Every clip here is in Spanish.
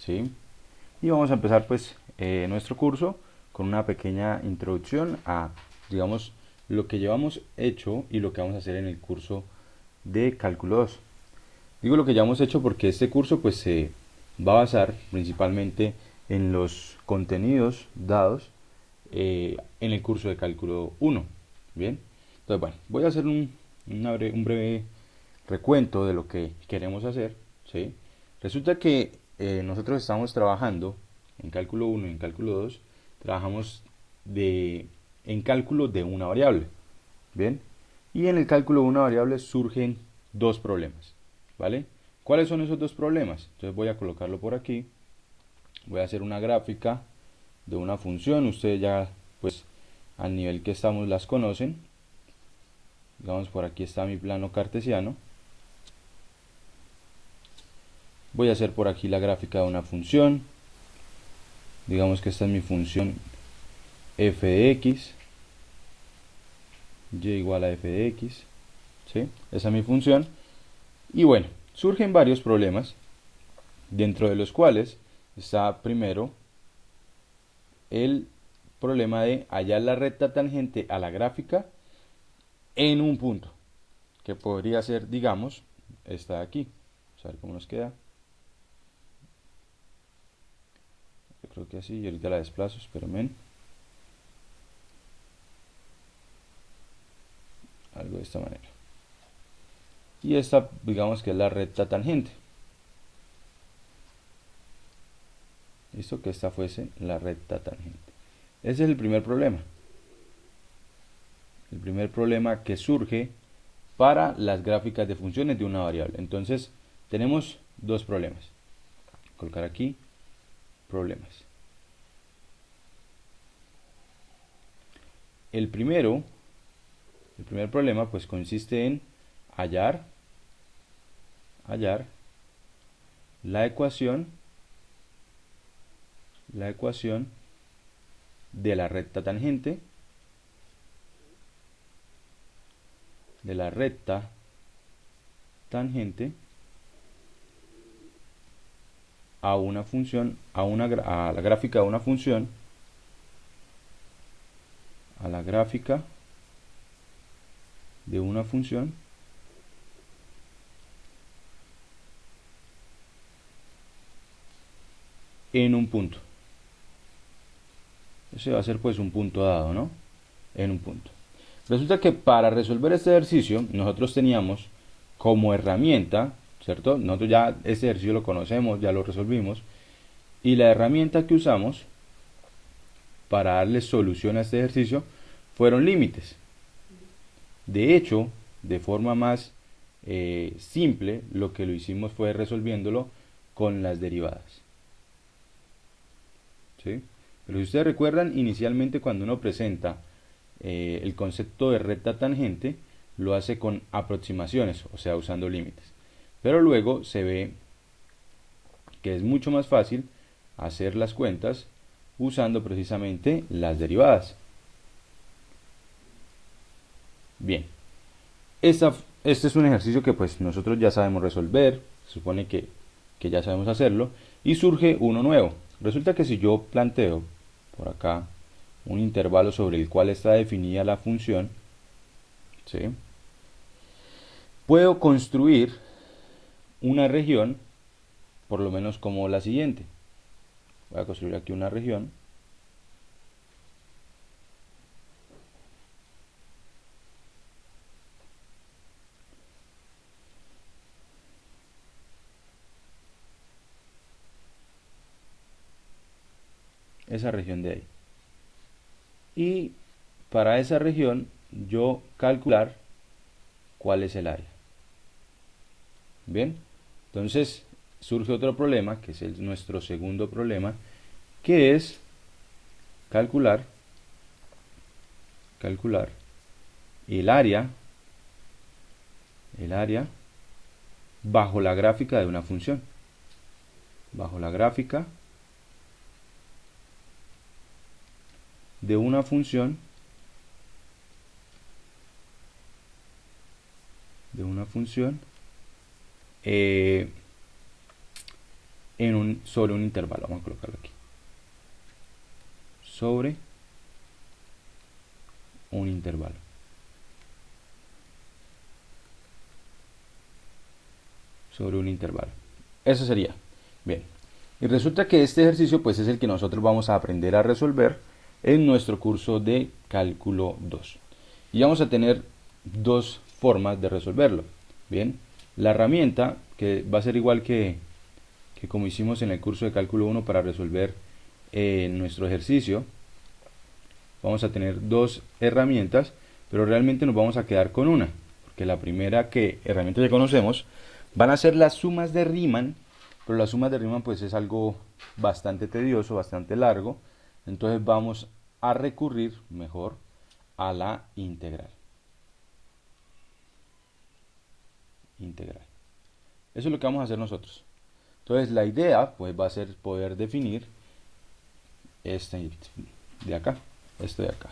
¿sí? Y vamos a empezar pues nuestro curso con una pequeña introducción a, digamos, lo que llevamos hecho y lo que vamos a hacer en el curso de Cálculo 2. Digo lo que ya hemos hecho porque este curso pues se va a basar principalmente en los contenidos dados en el curso de Cálculo 1. Bien, entonces bueno, voy a hacer un breve recuento de lo que queremos hacer. ¿Sí? Resulta que nosotros estamos trabajando en Cálculo 1 y en Cálculo 2, trabajamos en cálculo de una variable. Bien, y en el cálculo de una variable surgen dos problemas. ¿Vale? ¿Cuáles son esos dos problemas? Entonces voy a colocarlo por aquí. Voy a hacer una gráfica de una función. Ustedes ya, pues, al nivel que estamos las conocen. Digamos, por aquí está mi plano cartesiano. Voy a hacer por aquí la gráfica de una función. Digamos que esta es mi función f de x. Y igual a f de x. ¿Sí? Esa es mi función. Y bueno, surgen varios problemas, dentro de los cuales está primero el problema de hallar la recta tangente a la gráfica en un punto, que podría ser, digamos, esta de aquí. Vamos a ver cómo nos queda. Yo creo que así, y ahorita la desplazo, espérenme. Algo de esta manera. Y esta, digamos que es la recta tangente. Listo, que esta fuese la recta tangente. Ese es el primer problema. El primer problema que surge para las gráficas de funciones de una variable. Entonces, tenemos dos problemas. Voy a colocar aquí problemas. El primer problema pues consiste en hallar la ecuación de la recta tangente a una función, a la gráfica de una función, a la gráfica de una función en un punto. Ese va a ser pues un punto dado, ¿no? En un punto. Resulta que para resolver este ejercicio nosotros teníamos como herramienta, ¿cierto? Nosotros ya este ejercicio lo conocemos, ya lo resolvimos, y la herramienta que usamos para darle solución a este ejercicio fueron límites. De hecho, de forma más simple, lo que lo hicimos fue resolviéndolo con las derivadas. ¿Sí? Pero si ustedes recuerdan, inicialmente cuando uno presenta el concepto de recta tangente, lo hace con aproximaciones, o sea, usando límites. Pero luego se ve que es mucho más fácil hacer las cuentas usando precisamente las derivadas. Bien, este es un ejercicio que pues nosotros ya sabemos resolver, se supone que ya sabemos hacerlo, y surge uno nuevo. Resulta que si yo planteo por acá un intervalo sobre el cual está definida la función, ¿sí? Puedo construir una región, por lo menos como la siguiente. Voy a construir aquí una región. Esa región de ahí. Y para esa región yo calcular cuál es el área. Bien, entonces surge otro problema, que es nuestro segundo problema, que es calcular el área bajo la gráfica de una función. Bajo la gráfica de una función sobre un intervalo. Vamos a colocarlo aquí. Sobre un intervalo. Sobre un intervalo. Eso sería. Bien. Y resulta que este ejercicio pues es el que nosotros vamos a aprender a resolver en nuestro curso de cálculo 2. Y vamos a tener dos formas de resolverlo. Bien. La herramienta, que va a ser igual que como hicimos en el curso de cálculo 1 para resolver nuestro ejercicio. Vamos a tener dos herramientas, pero realmente nos vamos a quedar con una, porque la primera herramienta que conocemos van a ser las sumas de Riemann, pero las sumas de Riemann pues es algo bastante tedioso, bastante largo, entonces vamos a recurrir mejor a la integral. Integral. Eso es lo que vamos a hacer nosotros. Entonces la idea pues va a ser poder definir este de acá, esto de acá.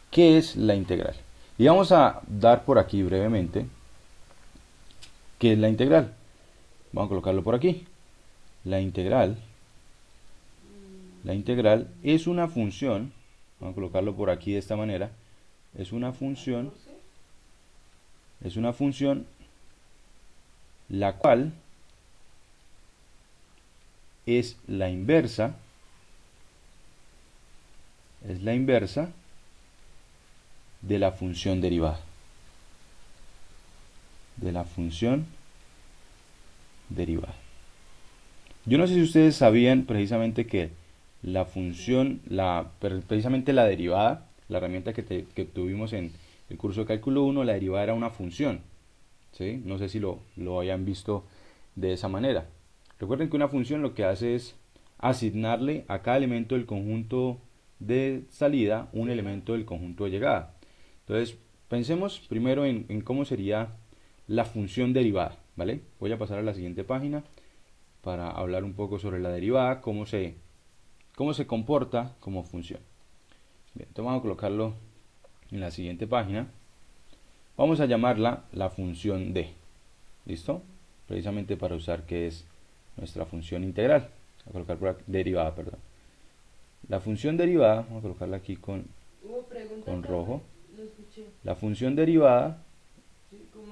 ¿Qué es la integral? Y vamos a dar por aquí brevemente qué es la integral. Vamos a colocarlo por aquí. La integral es una función, vamos a colocarlo por aquí de esta manera, es una función la cual es la inversa de la función derivada. Yo no sé si ustedes sabían precisamente que precisamente la derivada, la herramienta que tuvimos en el curso de cálculo 1, la derivada era una función. ¿Sí? No sé si lo hayan visto de esa manera. Recuerden que una función lo que hace es asignarle a cada elemento del conjunto de salida un elemento del conjunto de llegada. Entonces, pensemos primero en cómo sería la función derivada, ¿vale? Voy a pasar a la siguiente página para hablar un poco sobre la derivada, cómo se comporta como función. Bien, entonces vamos a colocarlo en la siguiente página. Vamos a llamarla la función d. ¿Listo? Precisamente para usar que es nuestra función integral. Voy a colocar por aquí, derivada, perdón. La función derivada, vamos a colocarla aquí con rojo. La función derivada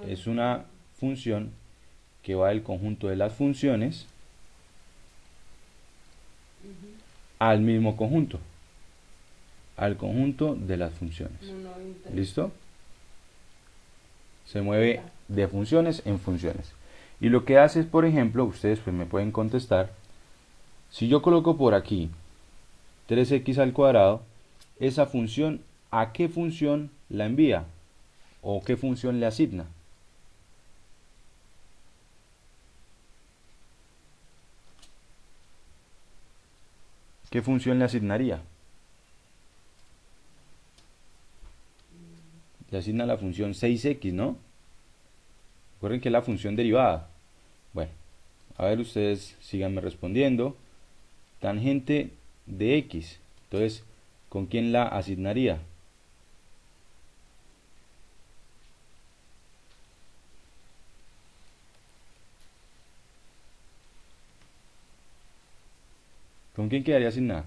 es una función que va del conjunto de las funciones al mismo conjunto. Al conjunto de las funciones. ¿Listo? Se mueve de funciones en funciones. Y lo que hace es, por ejemplo, ustedes pues me pueden contestar, si yo coloco por aquí 3x al cuadrado, esa función, ¿a qué función la envía? ¿O qué función le asigna? ¿Qué función le asignaría? Le asigna la función 6x, ¿no? Recuerden que es la función derivada. Bueno, a ver, ustedes síganme respondiendo. Tangente de x. Entonces, ¿con quién la asignaría? ¿Con quién quedaría asignada?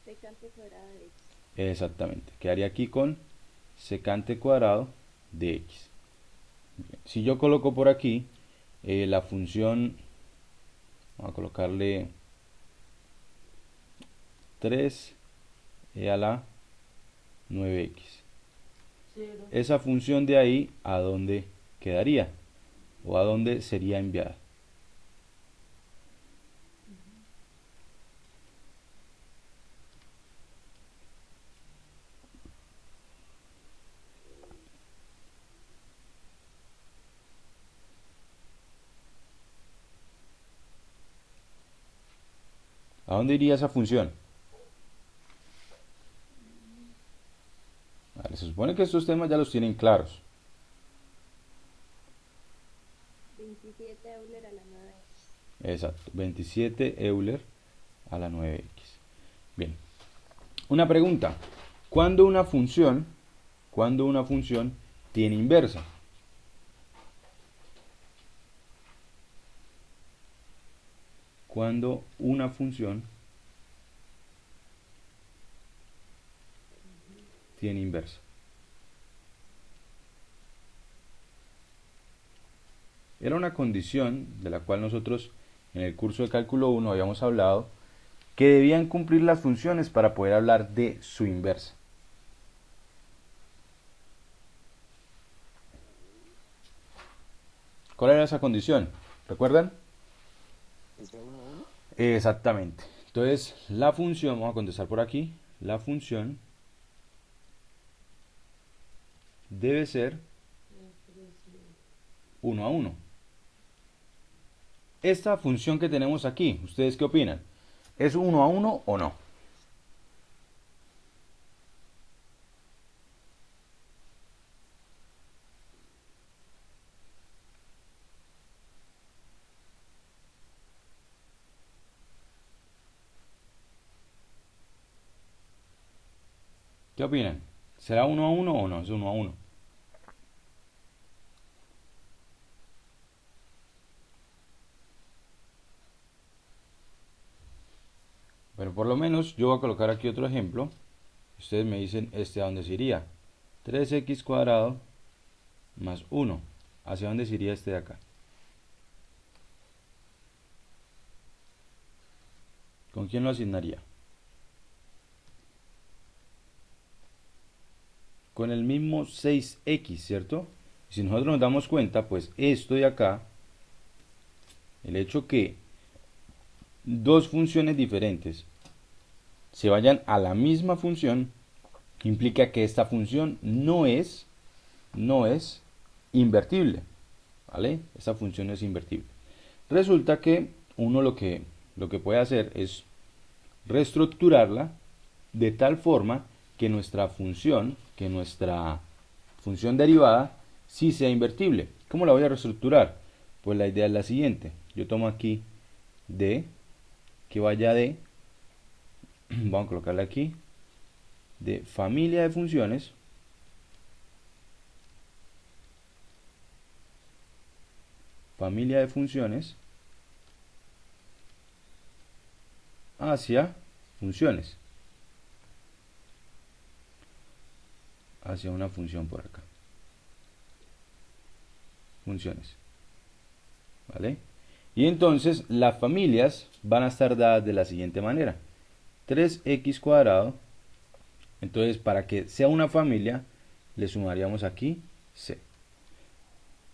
Secante cuadrado de x. Exactamente. Quedaría aquí con secante cuadrado de x. Bien. Si yo coloco por aquí la función, vamos a colocarle 3 a la 9x. Esa función de ahí, ¿a dónde quedaría? ¿O a dónde sería enviada? ¿A dónde iría esa función? Vale, se supone que estos temas ya los tienen claros. 27 Euler a la 9x. Exacto, 27 Euler a la 9x. Bien. Una pregunta. ¿Cuándo una función tiene inversa? cuando una función tiene inversa. Era una condición de la cual nosotros en el curso de cálculo 1 habíamos hablado, que debían cumplir las funciones para poder hablar de su inversa. ¿Cuál era esa condición? ¿Recuerdan? ¿Es de 1 a 1? Exactamente. Entonces, la función, vamos a contestar por aquí, la función debe ser 1 a 1. Esta función que tenemos aquí, ¿ustedes qué opinan? ¿Es 1 a 1 o no? ¿Qué opinan? ¿Será 1 a 1 o no? Es 1 a 1. Pero por lo menos yo voy a colocar aquí otro ejemplo. Ustedes me dicen a dónde se iría. 3x cuadrado más 1. ¿Hacia dónde se iría este de acá? ¿Con quién lo asignaría? Con el mismo 6x, ¿cierto? Si nosotros nos damos cuenta, pues esto de acá, el hecho que dos funciones diferentes se vayan a la misma función, implica que esta función no es invertible, ¿vale? Esta función no es invertible. Resulta que uno lo que puede hacer es reestructurarla de tal forma que nuestra función derivada sí sea invertible. ¿Cómo la voy a reestructurar? Pues la idea es la siguiente. Yo tomo aquí d, que vaya de, vamos a colocarle aquí, de familia de funciones hacia funciones, hacia una función por acá, funciones, ¿vale? Y entonces las familias van a estar dadas de la siguiente manera: 3x cuadrado. Entonces, para que sea una familia, le sumaríamos aquí c.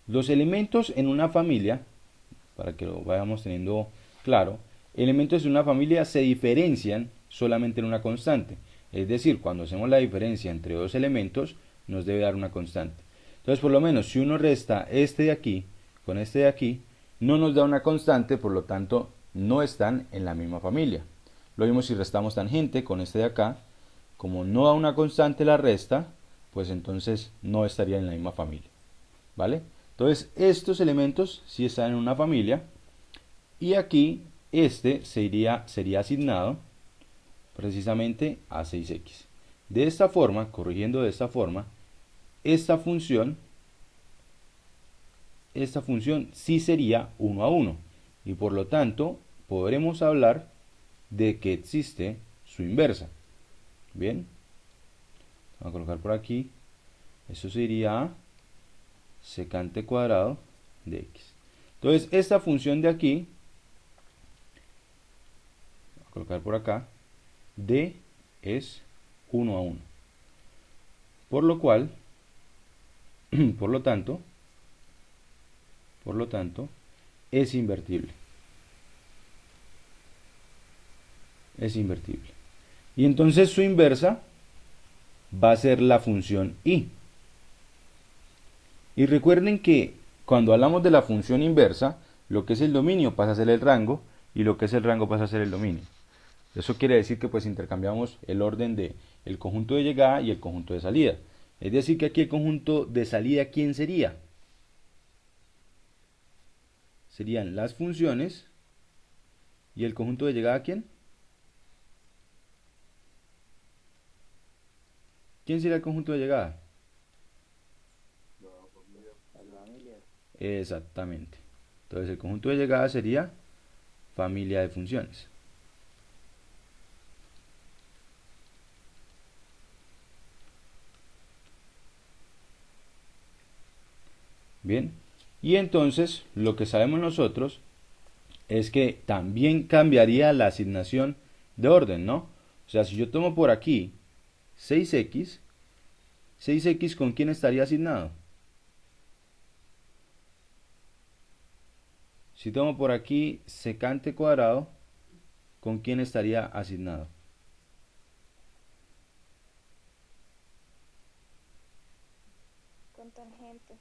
Los elementos en una familia, para que lo vayamos teniendo claro, elementos en una familia se diferencian solamente en una constante. Es decir, cuando hacemos la diferencia entre dos elementos, nos debe dar una constante. Entonces, por lo menos, si uno resta este de aquí con este de aquí, no nos da una constante, por lo tanto, no están en la misma familia. Lo mismo si restamos tangente con este de acá. Como no da una constante la resta, pues entonces no estaría en la misma familia, ¿vale? Entonces estos elementos sí están en una familia, y aquí este sería asignado precisamente a 6x. De esta forma, corrigiendo de esta forma, esta función sí sería 1 a 1, y por lo tanto podremos hablar de que existe su inversa. Bien, vamos a colocar por aquí, eso sería secante cuadrado de x. Entonces esta función de aquí, voy a colocar por acá, d es 1 a 1. Por lo cual, por lo tanto, es invertible. Es invertible. Y entonces su inversa va a ser la función y. Y recuerden que cuando hablamos de la función inversa, lo que es el dominio pasa a ser el rango, y lo que es el rango pasa a ser el dominio. Eso quiere decir que pues intercambiamos el orden de el conjunto de llegada y el conjunto de salida. Es decir, que aquí el conjunto de salida, ¿quién sería? Serían las funciones. ¿Y el conjunto de llegada quién? ¿Quién sería el conjunto de llegada? Las familias. Exactamente. Entonces el conjunto de llegada sería familia de funciones. Bien, y entonces lo que sabemos nosotros es que también cambiaría la asignación de orden, ¿no? O sea, si yo tomo por aquí 6x, 6x ¿con quién estaría asignado? Si tomo por aquí secante cuadrado, ¿con quién estaría asignado? Con tangente.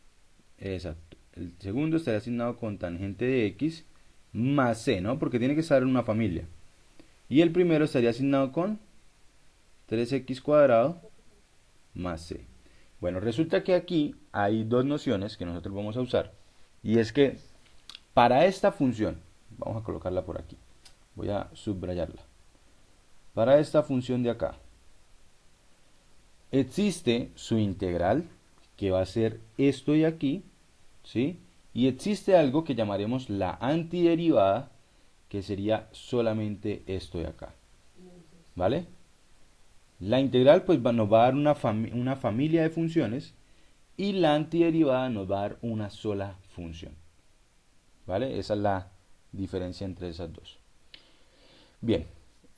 Exacto. El segundo estaría asignado con tangente de x más c, ¿no? Porque tiene que estar en una familia. Y el primero estaría asignado con 3x cuadrado más c. Bueno, resulta que aquí hay dos nociones que nosotros vamos a usar. Y es que para esta función, vamos a colocarla por aquí, voy a subrayarla. Para esta función de acá, existe su integral, que va a ser esto de aquí, ¿sí? Y existe algo que llamaremos la antiderivada, que sería solamente esto de acá, ¿vale? La integral pues nos va a dar una familia de funciones y la antiderivada nos va a dar una sola función, ¿vale? Esa es la diferencia entre esas dos. Bien,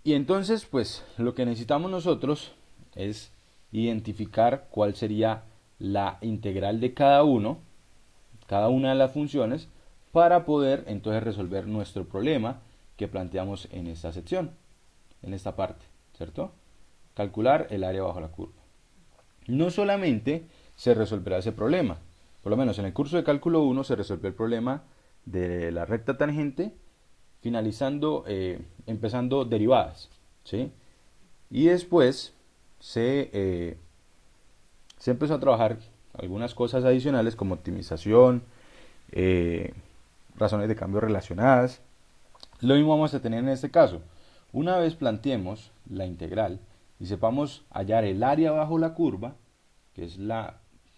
y entonces pues lo que necesitamos nosotros es identificar cuál sería la integral de cada una de las funciones para poder entonces resolver nuestro problema que planteamos en esta sección, en esta parte, ¿cierto? Calcular el área bajo la curva. No solamente se resolverá ese problema, por lo menos en el curso de cálculo 1 se resolvió el problema de la recta tangente, empezando derivadas, ¿sí? Y después se empezó a trabajar algunas cosas adicionales como optimización, razones de cambio relacionadas. Lo mismo vamos a tener en este caso. Una vez planteemos la integral y sepamos hallar el área bajo la curva, que es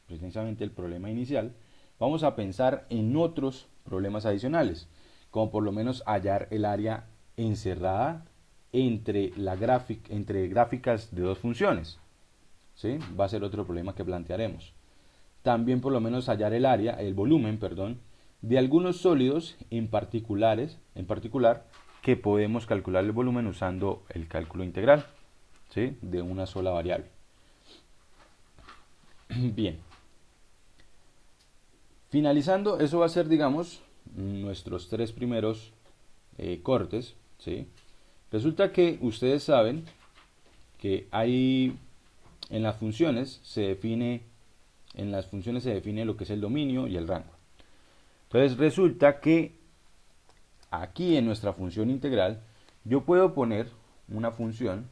precisamente el problema inicial, vamos a pensar en otros problemas adicionales, como por lo menos hallar el área encerrada entre gráficas de dos funciones, ¿sí? Va a ser otro problema que plantearemos. También por lo menos hallar el volumen, perdón, de algunos sólidos en particular que podemos calcular el volumen usando el cálculo integral, ¿sí? De una sola variable. Bien. Finalizando, eso va a ser, digamos, nuestros tres primeros cortes, ¿sí? Resulta que ustedes saben que en las funciones se define lo que es el dominio y el rango. Entonces resulta que aquí en nuestra función integral yo puedo poner una función,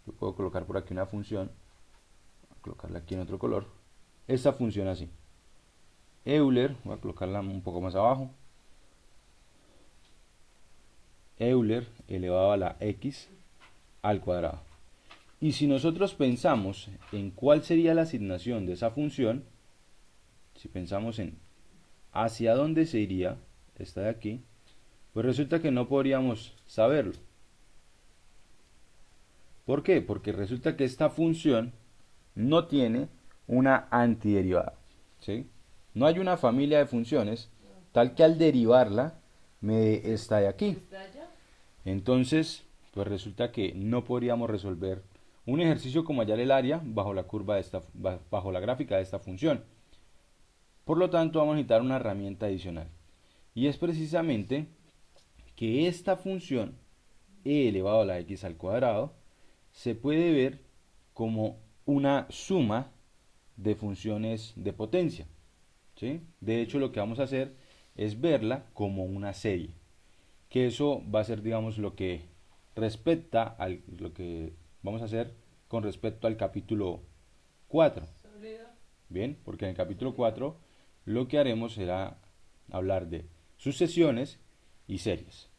yo puedo colocar por aquí una función, voy a colocarla aquí en otro color, esta función así, Euler, voy a colocarla un poco más abajo, Euler elevado a la x al cuadrado. Y si nosotros pensamos en cuál sería la asignación de esa función, si pensamos en hacia dónde se iría, esta de aquí, pues resulta que no podríamos saberlo. ¿Por qué? Porque resulta que esta función no tiene una antiderivada, ¿sí? No hay una familia de funciones tal que al derivarla me dé esta de aquí. Entonces, pues resulta que no podríamos resolver un ejercicio como hallar el área bajo la gráfica de esta función. Por lo tanto, vamos a necesitar una herramienta adicional. Y es precisamente que esta función e elevado a la x al cuadrado se puede ver como una suma de funciones de potencia, ¿sí? De hecho, lo que vamos a hacer es verla como una serie. Que eso va a ser, digamos, lo que vamos a hacer con respecto al capítulo 4. Bien, porque en el capítulo 4 lo que haremos será hablar de sucesiones y series.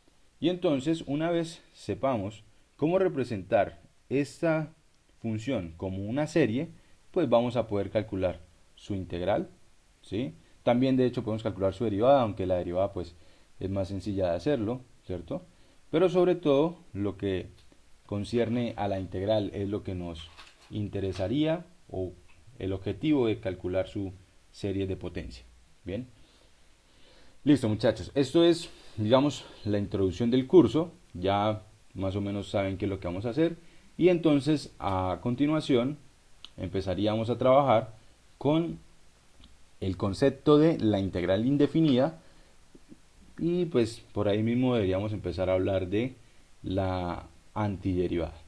Y entonces, una vez sepamos cómo representar esta función como una serie, pues vamos a poder calcular su integral, ¿sí? También de hecho podemos calcular su derivada, aunque la derivada pues es más sencilla de hacerlo, ¿cierto? pero sobre todo lo que concierne a la integral es lo que nos interesaría o el objetivo de calcular su serie de potencia. Bien, listo muchachos, esto es, digamos, la introducción del curso. Ya más o menos saben qué es lo que vamos a hacer, y entonces a continuación empezaríamos a trabajar con el concepto de la integral indefinida, y pues por ahí mismo deberíamos empezar a hablar de la antiderivada.